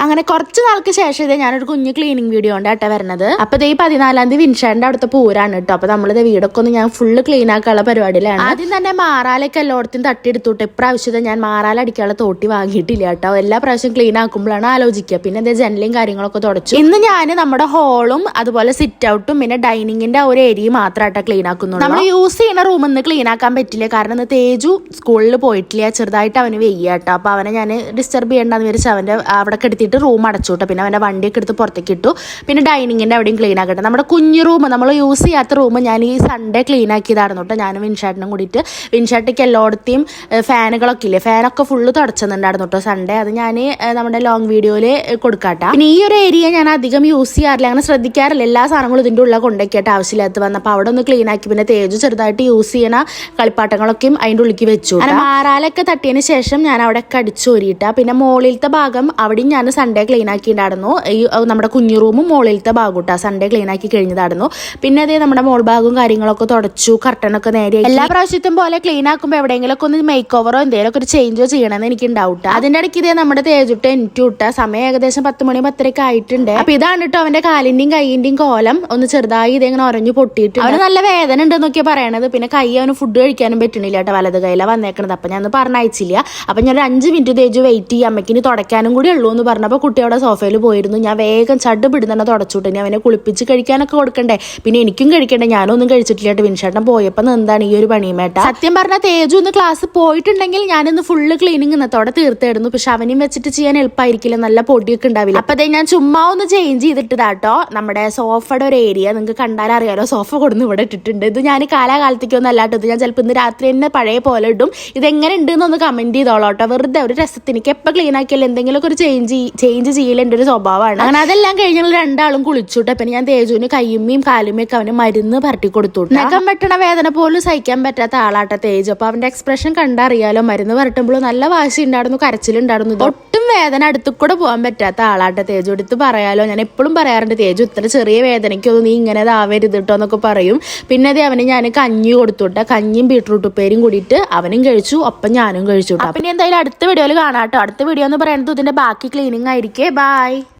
അങ്ങനെ കുറച്ച് നാൾക്ക് ശേഷം ഇതേ ഞാനൊരു കുഞ്ഞു ക്ലീനിങ് വീഡിയോ ഉണ്ട് കേട്ടോ വരുന്നത്. അപ്പൊ ഈ 14-ാം തീയതി വിൻഷാന്റെ അവിടുത്തെ പൂരാണ് കേട്ടോ. അപ്പൊ നമ്മളിത് വീടൊക്കെ ഒന്ന് ഞാൻ ഫുള്ള് ക്ലീൻ ആക്കാനുള്ള പരിപാടിയിലാണ്. ആദ്യം തന്നെ മാറാലൊക്കെ എല്ലായിടത്തും തട്ടിയെടുത്തോട്ട് ഇപ്രാവശ്യത്തെ ഞാൻ മാറാലടിക്കാനുള്ള തോട്ടി വാങ്ങിയിട്ടില്ല കേട്ടോ. എല്ലാ പ്രാവശ്യം ക്ലീൻ ആക്കുമ്പോഴാണ് ആലോചിക്കുക. പിന്നെ എന്താ ജനലും കാര്യങ്ങളൊക്കെ തുടച്ചു. ഇന്ന് ഞാൻ നമ്മുടെ ഹോളും അതുപോലെ സിറ്റ് ഔട്ടും പിന്നെ ഡൈനിങ്ങിന്റെ ഒരു ഏരിയ മാത്രമായിട്ടാ ക്ലീൻ ആക്കുന്നുള്ളൂ. നമ്മൾ യൂസ് ചെയ്യുന്ന റൂമിൽ നിന്ന് ക്ലീൻ ആക്കാൻ പറ്റില്ല. കാരണം ഇന്ന് തേജു സ്കൂളിൽ പോയിട്ടില്ല, ചെറുതായിട്ട് അവന് വെയ്യ കേട്ടോ. അപ്പൊ അവനെ ഞാൻ ഡിസ്റ്റർബ് ചെയ്യേണ്ടെന്ന് വിചാരിച്ച് അവന്റെ അവിടെ എടുത്തിട്ട് റൂം അടച്ചു. പിന്നെ അവന്റെ വണ്ടിയൊക്കെ എടുത്ത് പുറത്തേക്ക് ഇട്ടു. പിന്നെ ഡൈനിങ്ങിന്റെ അവിടെയും ക്ലീൻ ആക്കട്ടെ. നമ്മുടെ കുഞ്ഞു റൂം നമ്മൾ യൂസ് ചെയ്യാത്ത റൂം ഞാൻ ഈ സൺഡേ ക്ലീൻ ആക്കിയതായിരുന്നു കേട്ടോ. ഞാനും വിൻഷാട്ടിനും കൂടിയിട്ട്. വിൻഷാട്ടിക്ക് എല്ലായിടത്തെയും ഫാനുകളൊക്കെ ഇല്ലേ, ഫാനൊക്കെ ഫുള്ള് തുടച്ചെന്നുണ്ടായിരുന്നു കേട്ടോ സൺഡേ. അത് ഞാൻ നമ്മുടെ ലോങ് വീഡിയോയിൽ കൊടുക്കാട്ടോ. പിന്നെ ഈ ഒരു ഏരിയ ഞാൻ അധികം യൂസ് ചെയ്യാറില്ല, അങ്ങനെ ശ്രദ്ധിക്കാറില്ല. എല്ലാ സാധനങ്ങളും ഇതിൻ്റെ ഉള്ളിൽ കൊണ്ടൊക്കെയായിട്ട് ആവശ്യമില്ലാത്ത വന്നപ്പോൾ അവിടെ ഒന്ന് ക്ലീൻ ആക്കി. പിന്നെ തേജു ചെറുതായിട്ട് യൂസ് ചെയ്യണ കളിപ്പാട്ടങ്ങളൊക്കെയും അതിൻ്റെ ഉള്ളിലേക്ക് വെച്ചു. മാറാലൊക്കെ തട്ടിയതിന് ശേഷം ഞാൻ അവിടെ ഒക്കെ അടിച്ചോരിയിട്ടാ. പിന്നെ മോളിലത്തെ ഭാഗം അവിടെയും ഞാൻ സൺഡേ ക്ലീൻ ആക്കിയിട്ടുണ്ടായിരുന്നു. ഈ നമ്മുടെ കുഞ്ഞു റൂമും മോളിലത്തെ ഭാഗം ഇട്ടാ സൺഡേ ക്ലീൻ ആക്കി കഴിഞ്ഞതായിരുന്നു. പിന്നെ അതേ നമ്മുടെ മോൾ ഭാഗവും കാര്യങ്ങളൊക്കെ തുടച്ചു, കർട്ടനൊക്കെ നേരെ. എല്ലാ പ്രാവശ്യത്തും പോലെ ക്ലീൻ ആക്കുമ്പോൾ എവിടെയെങ്കിലൊക്കെ ഒന്ന് മേക്ക് ഓവറോ എന്തെങ്കിലുമൊക്കെ ഒരു ചേഞ്ചോ ചെയ്യണമെന്ന് എനിക്ക് ഉണ്ടാവും. അതിന്റെ ഇടയ്ക്ക് ഇതേ നമ്മുടെ തേജുട്ട് എനിക്ക് വിട്ട സമയം ഏകദേശം 10 മണി 10:30 ആയിട്ടുണ്ട്. അപ്പൊ ഇതാണ് കേട്ടോ അവന്റെ കാലിന്റെയും കൈയിന്റെയും കോലം. ഒന്ന് ചെറുതായി ഇതെങ്ങനെ ഉറഞ്ഞു പൊട്ടിയിട്ട് അവന് നല്ല വേദന ഉണ്ടെന്നൊക്കെയാ പറയണത്. പിന്നെ കൈ അവന് ഫുഡ് കഴിക്കാനും പറ്റണില്ല കേട്ടോ, വലത് കൈയിലാണ് വന്നേക്കണത്. അപ്പൊ ഞാൻ പറഞ്ഞയച്ചില്ല. അപ്പൊ ഞാൻ 5 മിനിറ്റ് തേജു വെയിറ്റ് ചെയ്യാം, അമ്മയ്ക്കിനി തുടയ്ക്കാനും കൂടി ഉള്ളൂ എന്ന് പറഞ്ഞപ്പോൾ കുട്ടിയുടെ സോഫയിൽ പോയിരുന്നു. ഞാൻ വേഗം ചട് പിടുന്നെ തുടച്ചുവിട്ട്. ഇനി അവനെ കുളിപ്പിച്ച് കഴിക്കാനൊക്കെ കൊടുക്കണ്ടേ, പിന്നെ എനിക്കും കഴിക്കണ്ടേ. ഞാനൊന്നും കഴിച്ചിട്ടില്ല കേട്ടോ. വിൻഷേട്ടൻ പോയപ്പോൾ എന്താണ് ഈ ഒരു പണിയുമേട്ട. സത്യം പറഞ്ഞാൽ തേജു ഒന്ന് ക്ലാസ് പോയിട്ടുണ്ടെങ്കിൽ ഞാനിന്ന് ഫുള്ള് ക്ലീനിങ് ഇന്നത്തോടെ തീർത്തായിരുന്നു. പക്ഷെ അവനും വെച്ചിട്ട് ചെയ്യാൻ എളുപ്പമായിരിക്കില്ല, നല്ല പൊടിയൊക്കെ ഉണ്ടാവില്ല. അപ്പൊ അതേ ഞാൻ ചുമ്മാ ഒന്ന് ചേഞ്ച് ചെയ്തിട്ടതാട്ടോ. നമ്മുടെ സോഫയുടെ ഒരു ഏരിയ നിങ്ങൾക്ക് കണ്ടാൽ അറിയാലോ, സോഫ കൊടുന്ന് ഇവിടെ ഇട്ടിട്ടുണ്ട്. ഇത് ഞാൻ കാലാകാലത്തേക്കൊന്നും അല്ലാട്ടോ. ഇത് ഞാൻ ചിലപ്പോൾ ഇന്ന് രാത്രി തന്നെ പഴയ പോലെ ഇടും. ഇതെങ്ങനെ ഉണ്ട് എന്നൊന്ന് കമന്റ് ചെയ്തോളോട്ടോ. വെറുതെ ഒരു രസത്തിന്. എനിക്ക് എപ്പോൾ ക്ലീൻ ആക്കിയാലും എന്തെങ്കിലുമൊക്കെ ഒരു ചേഞ്ച് ചെയ്യൽ എൻ്റെ ഒരു സ്വഭാവമാണ്. അങ്ങനെ അതെല്ലാം കഴിഞ്ഞ് ഞങ്ങൾ രണ്ടാളും കുളിച്ചുട്ടോ. പിന്നെ ഞാൻ തേജുവിന് കയ്യുമ്മയും കാലുമ്മയൊക്കെ അവന് മരുന്ന് പരട്ടി കൊടുത്തു. നഖം വെട്ടണ വേദന പോലും സഹിക്കാൻ പറ്റാത്ത ആളാട്ടോ തേജു. അപ്പൊ അവന്റെ എക്സ്പ്രഷൻ കണ്ടറിയാലോ, മരുന്ന് പരട്ടുമ്പോൾ നല്ല വാശി ഉണ്ടായിരുന്നു, കരച്ചിലുണ്ടായിരുന്നു. ഒട്ടും വേദന അടുത്തു കൂടെ പോകാൻ പറ്റാത്ത ആളാട്ടോ തേജു. എടുത്ത് പറയാലോ, ഞാൻ എപ്പോഴും പറയാറുണ്ട് തേജു ഇത്ര ചെറിയ വേദനയ്ക്കൊന്നും നീ ഇങ്ങനെ ഇതാവരുത് കേട്ടോ എന്നൊക്കെ പറയും. പിന്നെ അതേ അവന് ഞാൻ കഞ്ഞി കൊടുത്തുട്ട. കഞ്ഞിയും ബീട്രൂട്ട് ഉപ്പേരിയും കൂടിയിട്ട് അവനും കഴിച്ചു, ഒപ്പം ഞാനും കഴിച്ചു. പിന്നെ എന്തായാലും അടുത്ത വീഡിയോയിൽ കാണാട്ടോ. അടുത്ത വീഡിയോ എന്ന് പറയുന്നത് ഇതിന്റെ ബാക്കി ക്ലീനിങ് ആയിരിക്കേ. ബൈ.